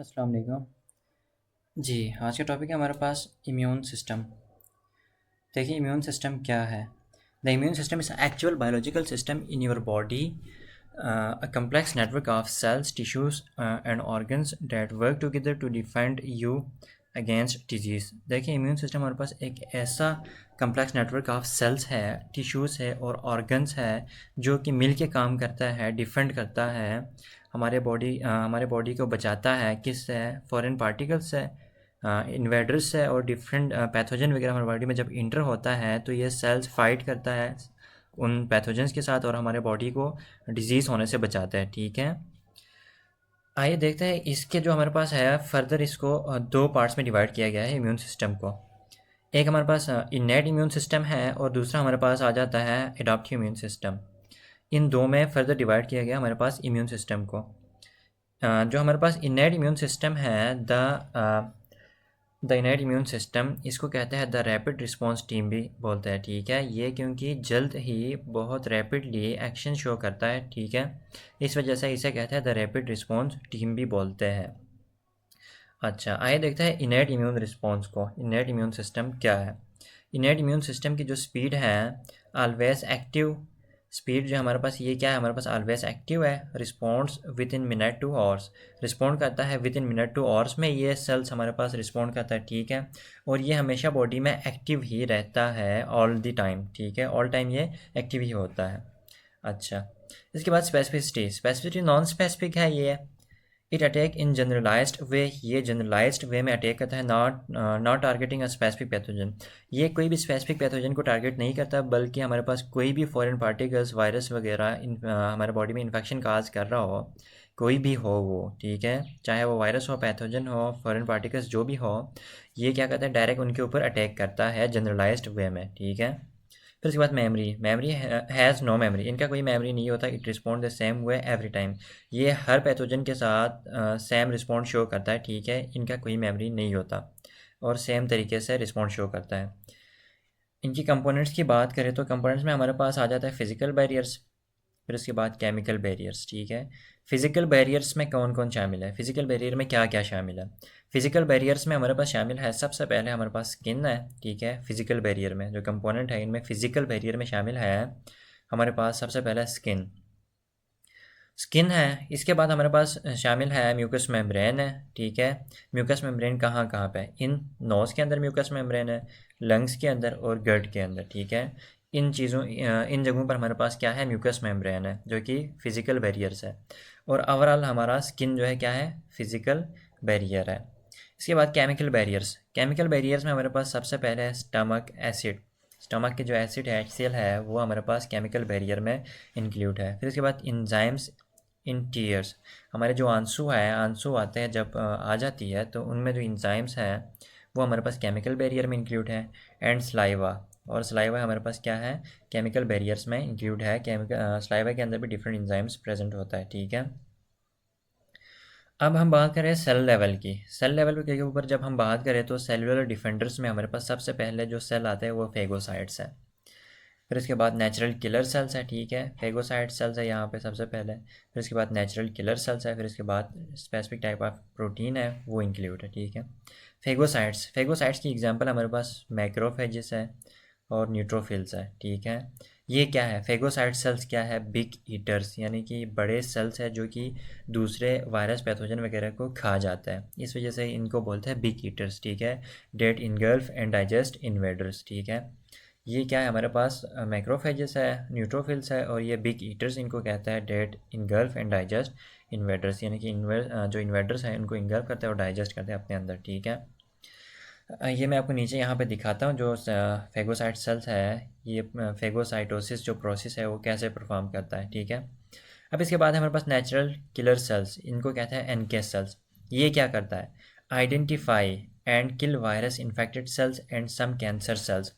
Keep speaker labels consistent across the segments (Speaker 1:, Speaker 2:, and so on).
Speaker 1: अस्सलाम वालेकुम। जी, आज का टॉपिक है हमारे पास इम्यून सिस्टम। देखिए इम्यून सिस्टम क्या है? The immune system is actual biological system in your body, a complex network of cells, tissues, and organs that work together to defend you against disease। देखिए immune system हमारे पास एक ऐसा complex network of sales है, tissues है और organs है जो कि मिल के काम करता है, डिफेंड करता है हमारे बॉडी को बचाता है किससे? फॉरेन पार्टिकल्स से, इन्वेडर्स से और डिफरेंट पैथोजन वगैरह हमारे बॉडी में जब इंटर होता है तो ये सेल्स फाइट करता है उन पैथोजेंस के साथ और हमारे बॉडी को डिजीज़ होने से बचाता है। ठीक है, आइए देखते हैं इसके जो हमारे पास है फर्दर इसको दो पार्ट्स में डिवाइड किया गया है इम्यून सिस्टम को। एक हमारे पास इनेट इम्यून सिस्टम है और दूसरा हमारे पास आ जाता है एडॉप्टिव इम्यून सिस्टम। इन दो में फर्दर डिवाइड किया गया हमारे पास इम्यून सिस्टम को। जो हमारे पास इनेट इम्यून सिस्टम है द इनेट इम्यून सिस्टम, इसको कहते हैं द रैपिड रिस्पॉन्स टीम भी बोलते हैं। ठीक है, ये क्योंकि जल्द ही बहुत रैपिडली एक्शन शो करता है। ठीक है, इस वजह से इसे कहते हैं द रैपिड रिस्पॉन्स टीम भी बोलते हैं। अच्छा, आइए देखते हैं इनेट इम्यून रिस्पॉन्स को। इनेट इम्यून सिस्टम क्या है? इनेट इम्यून सिस्टम की जो स्पीड है ऑलवेज एक्टिव स्पीड, जो हमारे पास ये क्या है, हमारे पास ऑलवेज एक्टिव है। Responds with in minute two hours, respond करता है with in minute two hours में ये सेल्स हमारे पास रिस्पॉन्ड करता है। ठीक है, और ये हमेशा बॉडी में एक्टिव ही रहता है ऑल द टाइम। ठीक है, ऑल टाइम ये एक्टिव ही होता है। अच्छा, इसके बाद स्पेसिफिसिटी नॉन स्पेसिफिक है ये। इट अटैक इन जनरलाइज्ड वे, ये जनरलाइज्ड वे में अटैक करता है, not targeting a specific pathogen. ये कोई भी स्पेसिफिक पैथोजन को टारगेट नहीं करता, बल्कि हमारे पास कोई भी फॉरेन पार्टिकल्स, वायरस वगैरह हमारे बॉडी में इन्फेक्शन काज कर रहा हो, कोई भी हो वो। ठीक है, चाहे वो वायरस हो, पैथोजन हो, फॉरेन पार्टिकल्स जो भी हो, ये क्या करता है, डायरेक्ट उनके ऊपर अटैक करता है जनरलाइज्ड वे में। ठीक है, फिर उसके बाद मेमोरी हैज़ नो मेमोरी, इनका कोई मेमोरी नहीं होता। It respond the same way every time, ये हर पैथोजन के साथ सेम रिस्पॉन्ड शो करता है। ठीक है, इनका कोई मेमोरी नहीं होता और सेम तरीके से रिस्पॉन्ड शो करता है। इनकी कंपोनेंट्स की बात करें तो कंपोनेंट्स में हमारे पास आ जाता है फिजिकल बैरियर्स, फिर उसके बाद केमिकल बैरियर्स। ठीक है, फिजिकल बैरियर्स में कौन कौन शामिल है, फिजिकल बैरियर में क्या क्या शामिल है? फिजिकल बैरियर्स में हमारे पास शामिल है सबसे पहले हमारे पास स्किन है। ठीक है, फिजिकल बैरियर में जो कंपोनेंट है इनमें फिजिकल बैरियर में शामिल है हमारे पास सबसे पहले स्किन है। इसके बाद हमारे पास शामिल है म्यूकस मेम्ब्रेन है। ठीक है, म्यूकस मेम्ब्रेन कहाँ कहाँ पे है? इन नोज़ के अंदर म्यूकस मेम्ब्रेन है, लंग्स के अंदर और गट के अंदर। ठीक है, इन जगहों पर हमारे पास क्या है, म्यूकस मेम्ब्रेन है जो कि फिजिकल बैरियर्स है। और ओवरऑल हमारा स्किन जो है क्या है, फिजिकल बैरियर है। इसके बाद केमिकल बैरियर्स में हमारे पास सबसे पहले है स्टमक एसिड। स्टमक के जो एसिड है, HCl है, वो हमारे पास केमिकल बैरियर में इंक्लूड है। फिर इसके बाद इंजाइम्स इन टीयर्स, हमारे जो आंसू आते हैं जब आ जाती है तो उनमें जो इंजाइम्स हैं वो हमारे पास केमिकल बैरियर में इंक्लूड है। एंड सलाइवा, और सलाइवा हमारे पास क्या है, केमिकल बैरियर्स में इंक्लूड है। केमिकल सलाइवा के अंदर भी डिफरेंट इंजाइम्स प्रेजेंट होता है। ठीक है, अब हम बात करें सेल लेवल की। सेल लेवल के ऊपर जब हम बात करें तो सेलुलर डिफेंडर्स में हमारे पास सबसे पहले जो सेल आते हैं वो फेगोसाइट्स है। फिर इसके बाद नेचुरल किलर सेल्स है। ठीक है, फेगोसाइट सेल्स है यहाँ पे सबसे पहले, फिर इसके बाद नेचुरल किलर सेल्स है, फिर इसके बाद स्पेसिफिक टाइप ऑफ प्रोटीन है वो इंक्लूड है। ठीक है, फेगोसाइट्स की एग्जांपल हमारे पास मैक्रोफेजेस है और न्यूट्रोफिल्स है। ठीक है, ये क्या है, फेगोसाइट सेल्स क्या है, बिग ईटर्स, यानी कि बड़े सेल्स है जो कि दूसरे वायरस पैथोजन वगैरह को खा जाता है, इस वजह से इनको बोलते हैं बिग ईटर्स। ठीक है, that engulf and digest invaders. ठीक है, ये क्या है हमारे पास, मैक्रोफेजेस है, न्यूट्रोफिल्स है और ये बिग ईटर्स इनको कहता है that engulf and digest invaders, यानी कि जो इन्वेडर्स हैं इनको इनगल्फ करते हैं और डाइजेस्ट करते हैं अपने अंदर। ठीक है, ये मैं आपको नीचे यहाँ पे दिखाता हूँ जो फेगोसाइट सेल्स है, ये फेगोसाइटोसिस जो प्रोसेस है वो कैसे परफॉर्म करता है। ठीक है, अब इसके बाद हमारे पास नेचुरल किलर सेल्स, इनको कहते हैं NK सेल्स। ये क्या करता है, identify and kill virus infected cells and some cancer cells.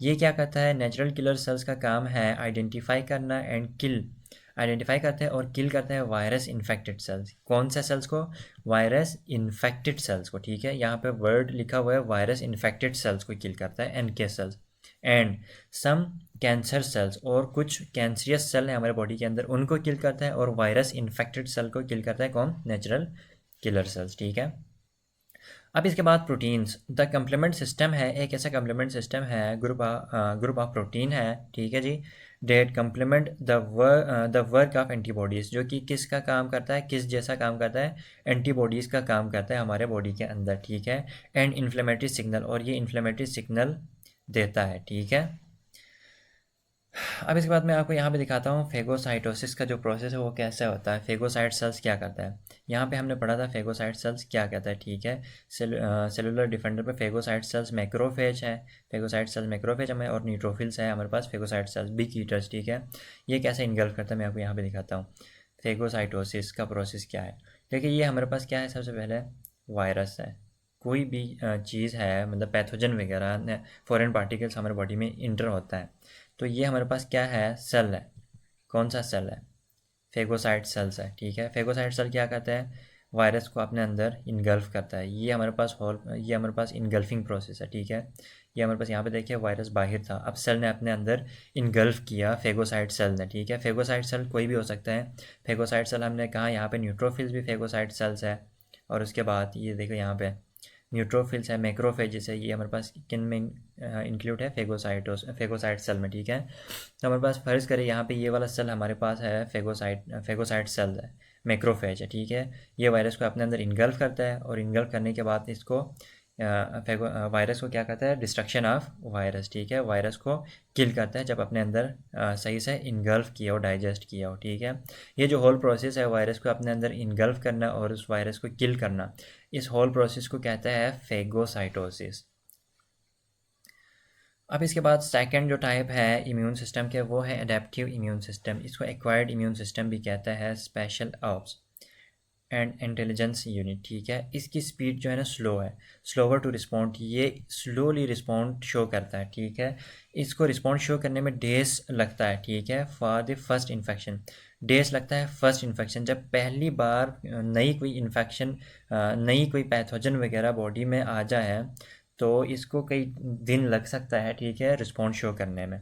Speaker 1: ये क्या करता है, नेचुरल किलर सेल्स का काम है आइडेंटिफाई करना एंड किल, आइडेंटिफाई करते हैं और किल करते हैं वायरस इन्फेक्टेड सेल्स। कौन सा सेल्स को, वायरस इन्फेक्टेड सेल्स को। ठीक है, यहाँ पे वर्ड लिखा हुआ है, वायरस इन्फेक्टेड सेल्स को किल करता है NK cells and some cancer cells, और कुछ कैंसरियस सेल है हमारे बॉडी के अंदर उनको किल करता है, और वायरस इन्फेक्टेड सेल को किल करता है कौन, नेचुरल किलर सेल्स, ठीक है। अब इसके बाद प्रोटीन्स, द कम्प्लीमेंट सिस्टम है, एक ऐसा कम्प्लीमेंट सिस्टम है, ग्रुप ऑफ प्रोटीन है, ठीक है जी, that complement the work of antibodies, जो कि किसका काम करता है, किस जैसा काम करता है, एंटीबॉडीज़ का काम करता है हमारे बॉडी के अंदर, ठीक है। एंड इन्फ्लेमेटरी सिग्नल, और ये इन्फ्लेमेटरी सिग्नल देता है, ठीक है। अब इसके बाद मैं आपको यहाँ पे दिखाता हूँ फेगोसाइटोसिस का जो प्रोसेस है वो कैसे होता है, फेगोसाइट सेल्स क्या करता है। यहाँ पे हमने पढ़ा था फेगोसाइट सेल्स क्या कहता है, ठीक है। सेलुलर डिफेंडर पे फेगोसाइट सेल्स मैक्रोफेज है, फेगोसाइट सेल्स मैक्रोफेज हमें, और न्यूट्रोफिल्स है हमारे पास फेगोसाइट सेल्स बिग ईटर्स, ठीक है। ये कैसे इनगल्फ करता है मैं आपको यहाँ पे दिखाता हूँ। फेगोसाइटोसिस का प्रोसेस क्या है, देखिए ये हमारे पास क्या है, सबसे पहले वायरस है, कोई भी चीज़ है, मतलब पैथोजन वगैरह फॉरेन पार्टिकल्स हमारे बॉडी में इंटर होता है, तो ये हमारे पास क्या है, सेल है। कौन सा सेल है, फेगोसाइट सेल्स है, ठीक है। फेगोसाइट सेल क्या करता है, वायरस को अपने अंदर इनगल्फ करता है। ये हमारे पास इनगल्फिंग प्रोसेस है, ठीक है। ये हमारे पास यहाँ पे देखिए वायरस बाहर था, अब सेल ने अपने अंदर इनगल्फ किया फेगोसाइट सेल ने, ठीक है। फेगोसाइट सेल कोई भी हो सकता है। फेगोसाइट सेल हमने कहा यहाँ पे न्यूट्रोफिल्स भी फेगोसाइट सेल्स है, और उसके बाद ये देखो यहाँ पे न्यूट्रोफिल्स है, मैक्रोफेजेस है, ये हमारे पास किन में इंक्लूड है, फेगोसाइट सेल में, ठीक है। तो हमारे पास फ़र्ज़ करें यहाँ पे ये वाला सेल हमारे पास है फेगोसाइट सेल है, मैक्रोफेज है, ठीक है। ये वायरस को अपने अंदर इनगल्फ करता है, और इनगल्फ करने के बाद इसको वायरस को क्या करता है, डिस्ट्रक्शन ऑफ वायरस, ठीक है। वायरस को किल करता है जब अपने अंदर सही से इनगल्फ किया हो, डाइजेस्ट किया हो, ठीक है। ये जो होल प्रोसेस है वायरस को अपने अंदर इनगल्फ करना और उस वायरस को किल करना, इस होल प्रोसेस को कहता है फेगोसाइटोसिस। अब इसके बाद सेकंड जो टाइप है इम्यून सिस्टम के, वो है एडेप्टिव इम्यून सिस्टम, इसको एक्वायर्ड इम्यून सिस्टम भी कहता है, special ops and intelligence unit, ठीक है। इसकी स्पीड जो है ना स्लो है, स्लोवर टू रिस्पॉन्ड, ये स्लोली रिस्पॉन्ड शो करता है, ठीक है। इसको रिस्पॉन्ड शो करने में डेज लगता है, ठीक है, for the first infection. Days लगता है फर्स्ट इन्फेक्शन, जब पहली बार नई कोई इन्फेक्शन, नई कोई पैथोजन वगैरह बॉडी में आ जाए, तो इसको कई दिन लग सकता है, ठीक है, रिस्पॉन्ड शो करने में।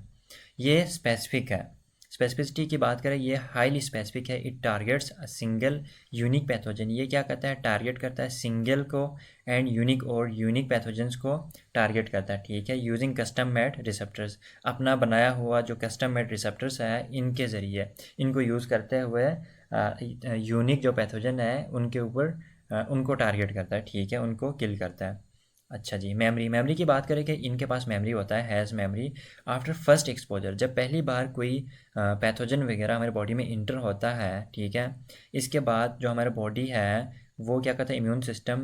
Speaker 1: ये स्पेसिफिक है, स्पेसिफिसिटी की बात करें, ये हाईली स्पेसिफिक है। It targets a single unique pathogen, ये क्या करता है, टारगेट करता है सिंगल को एंड यूनिक, और यूनिक पैथोजन्स को टारगेट करता है, ठीक है। यूजिंग कस्टम मेड रिसेप्टर्स, अपना बनाया हुआ जो कस्टम मेड रिसेप्टर्स है, इनके ज़रिए, इनको यूज़ करते हुए यूनिक जो पैथोजन है उनके ऊपर उनको टारगेट करता है, ठीक है, उनको किल करता है। अच्छा जी, मेमोरी की बात करें कि इनके पास मेमोरी होता है, has memory after first exposure, जब पहली बार कोई पैथोजन वगैरह हमारे बॉडी में इंटर होता है, ठीक है। इसके बाद जो हमारा बॉडी है वो क्या करता है, इम्यून सिस्टम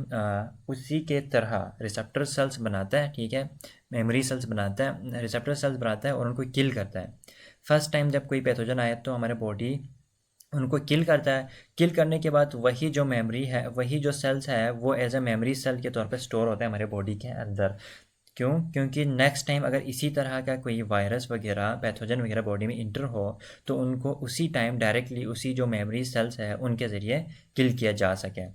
Speaker 1: उसी के तरह रिसेप्टर सेल्स बनाता है, ठीक है, मेमोरी सेल्स बनाता है, रिसेप्टर सेल्स बनाता है और उनको किल करता है। फर्स्ट टाइम जब कोई पैथोजन आया तो हमारे बॉडी उनको किल करता है। किल करने के बाद वही जो मेमोरी है, वही जो सेल्स है, वो एज अ मेमोरी सेल के तौर पे स्टोर होता है हमारे बॉडी के अंदर। क्यों, क्योंकि नेक्स्ट टाइम अगर इसी तरह का कोई वायरस वगैरह पैथोजन वगैरह बॉडी में इंटर हो, तो उनको उसी टाइम डायरेक्टली उसी जो मेमोरी सेल्स है उनके ज़रिए किल किया जा सके।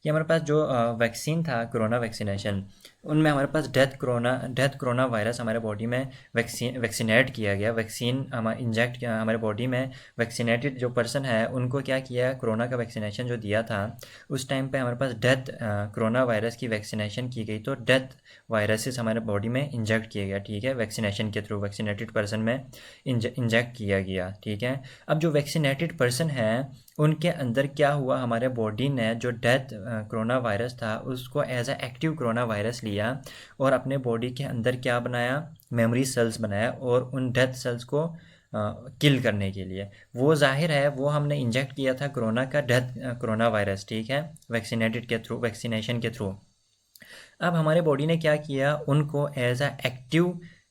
Speaker 1: कि हमारे पास जो वैक्सीन था, कोरोना वैक्सीनेशन, उनमें हमारे पास डेथ कोरोना वायरस हमारे बॉडी में वैक्सीनेट किया गया, वैक्सीन हमारे इंजेक्ट किया हमारे बॉडी में। वैक्सीनेटेड जो पर्सन है उनको क्या किया, कोरोना का वैक्सीनेशन जो दिया था उस टाइम पे हमारे पास डेथ कोरोना वायरस की वैक्सीनेशन की गई, तो डेथ वायरसेस हमारे बॉडी में इंजेक्ट किया गया, ठीक है, वैक्सीनेशन के थ्रू वैक्सीनेटेड पर्सन में इंजेक्ट किया गया, ठीक है। अब जो वैक्सीनेटेड पर्सन है उनके अंदर क्या हुआ, हमारे बॉडी ने जो डेथ कोरोना वायरस था उसको as a active corona virus लिया और अपने बॉडी के अंदर क्या बनाया, मेमोरी सेल्स बनाया, और उन डेथ सेल्स को किल करने के लिए, वो जाहिर है वो हमने इंजेक्ट किया था कोरोना का डेथ कोरोना वायरस, ठीक है, वैक्सीनेटेड के थ्रू, वैक्सीनेशन के थ्रू। अब हमारे बॉडी ने क्या किया, उनको एज अ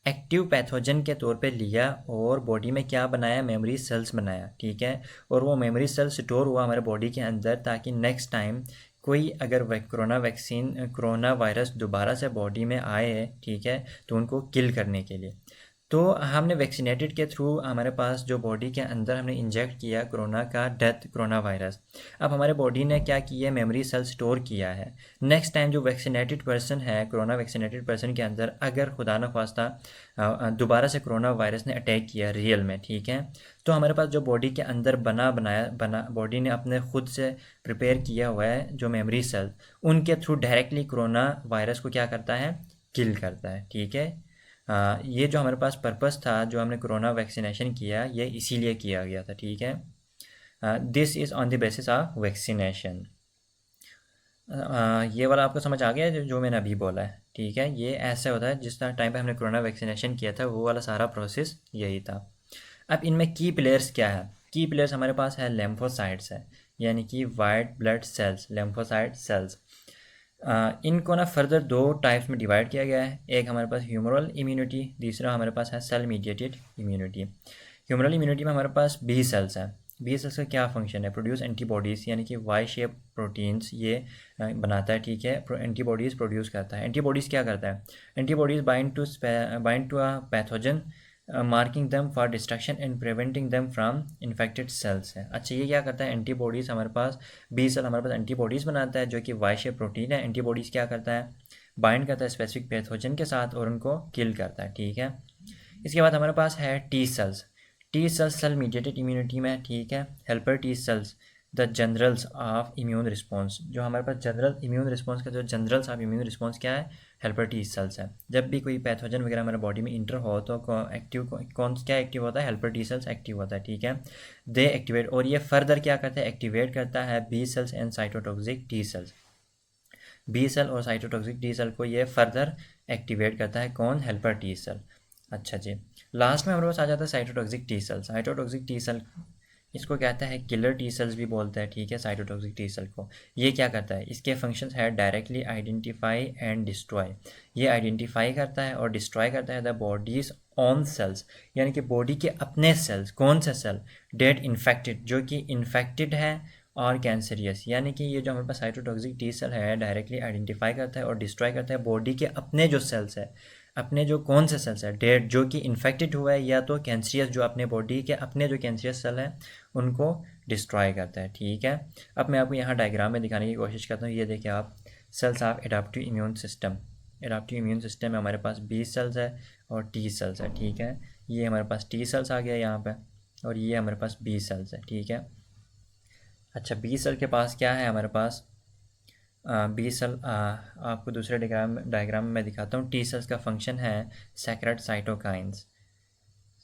Speaker 1: एक्टिव पैथोजन के तौर पे लिया और बॉडी में क्या बनाया, मेमोरी सेल्स बनाया, ठीक है। और वो मेमोरी सेल स्टोर हुआ हमारे बॉडी के अंदर, ताकि नेक्स्ट टाइम कोई अगर कोरोना वायरस दोबारा से बॉडी में आए, ठीक है, तो उनको किल करने के लिए। तो हमने वैक्सीनेटेड के थ्रू हमारे पास जो बॉडी के अंदर हमने इंजेक्ट किया कोरोना का डेथ कोरोना वायरस, अब हमारे बॉडी ने क्या किया, मेमोरी सेल स्टोर किया है। नेक्स्ट टाइम जो वैक्सीनेटेड पर्सन है, कोरोना वैक्सीनेटेड पर्सन के अंदर अगर खुदा न ख्वास्ता दोबारा से कोरोना वायरस ने अटैक किया रियल में, ठीक है, तो हमारे पास जो बॉडी के अंदर बना बॉडी ने अपने खुद से प्रिपेयर किया हुआ है जो मेमोरी सेल, उनके थ्रू डायरेक्टली कोरोना वायरस को क्या करता है, किल करता है। ठीक है, ये जो हमारे पास पर्पस था जो हमने कोरोना वैक्सीनेशन किया, ये इसीलिए किया गया था। ठीक है, this is on the basis of vaccination. ये वाला आपको समझ आ गया जो मैंने अभी बोला है। ठीक है, ये ऐसे होता है जिस टाइम पे हमने कोरोना वैक्सीनेशन किया था वो वाला सारा प्रोसेस यही था। अब इनमें की प्लेयर्स क्या है, की प्लेयर्स हमारे पास है लेम्फोसाइट्स है, यानी कि वाइट ब्लड सेल्स, लेम्फोसाइट सेल्स। इनको ना फर्दर दो टाइप्स में डिवाइड किया गया है। एक हमारे पास ह्यूमरल इम्यूनिटी, दूसरा हमारे पास है cell mediated immunity. Humoral immunity में हमारे पास बी सेल्स हैं। बी सेल्स का क्या फंक्शन है, प्रोड्यूस एंटीबॉडीज़, यानी कि वाई शेप प्रोटीन्स ये बनाता है। ठीक है, एंटीबॉडीज़ प्रोड्यूस करता है। एंटीबॉडीज़ क्या करता है, antibodies bind to a pathogen marking them for destruction and preventing them from infected cells है। अच्छा, ये क्या करता है, एंटीबॉडीज़ हमारे पास बी सेल हमारे पास एंटीबॉडीज़ बनाता है जो कि वाई शेप प्रोटीन है। एंटीबॉडीज़ क्या करता है, बाइंड करता है स्पेसिफिक पैथोजन के साथ और उनको किल करता है। ठीक है, इसके बाद हमारे पास है T cells. T cells cell mediated immunity में, ठीक है, helper T cells the generals of immune response. जो हमारे पास जनरल इम्यून रिस्पॉन्स का जो जनरल्स ऑफ इम्यून रिस्पॉन्स क्या है, हेल्पर टी सेल्स है। जब भी कोई पैथोजन वगैरह हमारे बॉडी में इंटर हो तो क्या एक्टिव होता है, हेल्पर टी सेल्स एक्टिव होता है। ठीक है, दे एक्टिवेट, और ये फर्दर क्या करता है, एक्टिवेट करता है B cells and cytotoxic T cells. B cell और साइटोटॉक्सिक टी सेल को ये फर्दर एक्टिवेट करता है, कौन, हेल्पर टी सेल। अच्छा जी, लास्ट में हमारे पास आ जाता है cytotoxic T cell. Cytotoxic T cell इसको कहता है किलर टी सेल्स भी बोलते हैं। ठीक है, साइटोटॉक्सिक टी सेल को ये क्या करता है, इसके फंक्शंस है डायरेक्टली आइडेंटिफाई एंड डिस्ट्रॉय। ये आइडेंटिफाई करता है और डिस्ट्रॉय करता है द बॉडीज ऑन सेल्स, यानी कि बॉडी के अपने सेल्स, कौन से सेल, डेट इन्फेक्टेड, जो कि इन्फेक्टेड है और कैंसरियस। यानी कि ये जो हमारे पास साइटोटॉक्सिक टी सेल है डायरेक्टली आइडेंटिफाई करता है और डिस्ट्रॉय करता है बॉडी के अपने जो सेल्स है, अपने जो कौन से सेल्स है, डेड जो कि इन्फेक्टेड हुआ है या तो कैंसरियस, जो अपने बॉडी के अपने जो कैंसरियस सेल हैं उनको डिस्ट्रॉय करता है। ठीक है, अब मैं आपको यहाँ डायग्राम में दिखाने की कोशिश करता हूँ। ये देखिए आप, cells of adaptive immune system. Adaptive immune system में हमारे पास बी सेल्स है और टी सेल्स है। ठीक है, ये हमारे पास टी सेल्स आ गया यहाँ पे और ये हमारे पास बी सेल्स है। ठीक है, अच्छा, बी सेल के पास क्या है हमारे पास, बी सेल आपको दूसरे डायग्राम में मैं दिखाता हूँ। टी सेल्स का फंक्शन है सेक्रेट साइटोकाइंस,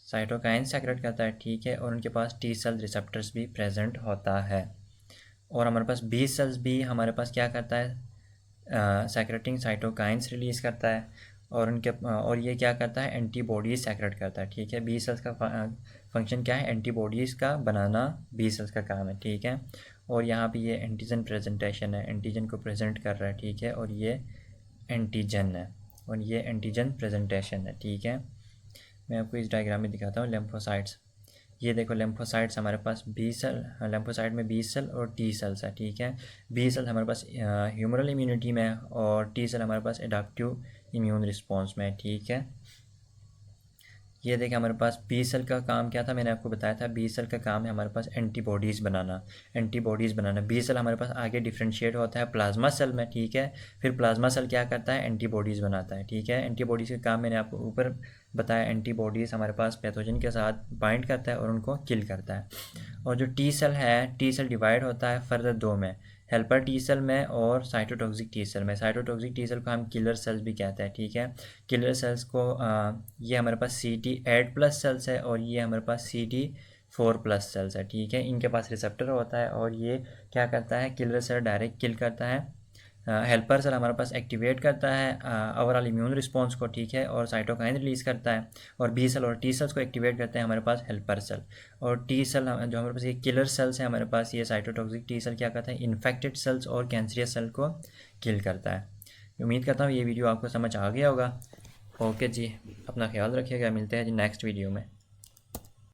Speaker 1: साइटोकाइंस सेक्रेट करता है। ठीक है, और उनके पास टी सेल रिसेप्टर्स भी प्रेजेंट होता है। और हमारे पास बी सेल्स भी हमारे पास क्या करता है, सेक्रेटिंग साइटोकाइंस रिलीज़ करता है और ये क्या करता है, एंटीबॉडीज़ सेक्रेट करता है। ठीक है, बी सेल्स का फंक्शन क्या है, एंटीबॉडीज़ का बनाना बी सेल्स का काम है। ठीक है, और यहाँ पे ये एंटीजन प्रेजेंटेशन है, एंटीजन को प्रेजेंट कर रहा है। ठीक है, और ये एंटीजन है और ये एंटीजन प्रेजेंटेशन है। ठीक है, मैं आपको इस डायग्राम में दिखाता हूँ। लेम्फोसाइट्स, ये देखो लेम्फोसाइट्स हमारे पास बी सेल, लेम्फोसाइट में बी सेल और टी सेल्स है। ठीक है, बी सेल हमारे पास ह्यूमरल इम्यूनिटी में और टी सेल हमारे पास एडाप्टिव इम्यून रिस्पॉन्स में। ठीक है, ये देखिए हमारे पास बी सेल का काम क्या था, मैंने आपको बताया था बी सेल का काम है हमारे पास एंटीबॉडीज़ बनाना, एंटीबॉडीज़ बनाना। बी सेल हमारे पास आगे डिफ्रेंशिएट होता है प्लाज्मा सेल में। ठीक है, फिर प्लाज्मा सेल क्या करता है, एंटीबॉडीज़ बनाता है। ठीक है, एंटीबॉडीज़ का काम मैंने आपको ऊपर बताया, एंटीबॉडीज़ हमारे पास पैथोजन के साथ बाइंड करता है और उनको किल करता है। और जो टी सेल है, टी सेल डिवाइड होता है फर्दर दो में, हेल्पर टी सेल में और साइटोटॉक्सिक टी सेल में। साइटोटॉक्सिक टी सेल को हम किलर सेल्स भी कहते हैं। ठीक है, किलर सेल्स को ये हमारे पास CD8+ सेल्स है और ये हमारे पास CD4+ सेल्स है। ठीक है, इनके पास रिसेप्टर होता है और ये क्या करता है, किलर सेल डायरेक्ट किल करता है, हेल्पर सेल हमारे पास एक्टिवेट करता है ओवरऑल इम्यून रिस्पॉन्स को। ठीक है, और साइटोकाइन रिलीज़ करता है, और बी सेल और टी सेल्स को एक्टिवेट करते हैं हमारे पास हेल्पर सेल। और टी सेल जो हमारे पास ये किलर सेल्स हैं हमारे पास, ये साइटोटॉक्सिक टी सेल क्या करता है, इन्फेक्टेड सेल्स और कैंसरियस सेल को किल करता है। उम्मीद करता हूँ ये वीडियो आपको समझ आ गया होगा। ओके जी, अपना ख्याल रखिएगा, मिलते हैं जी नेक्स्ट वीडियो में।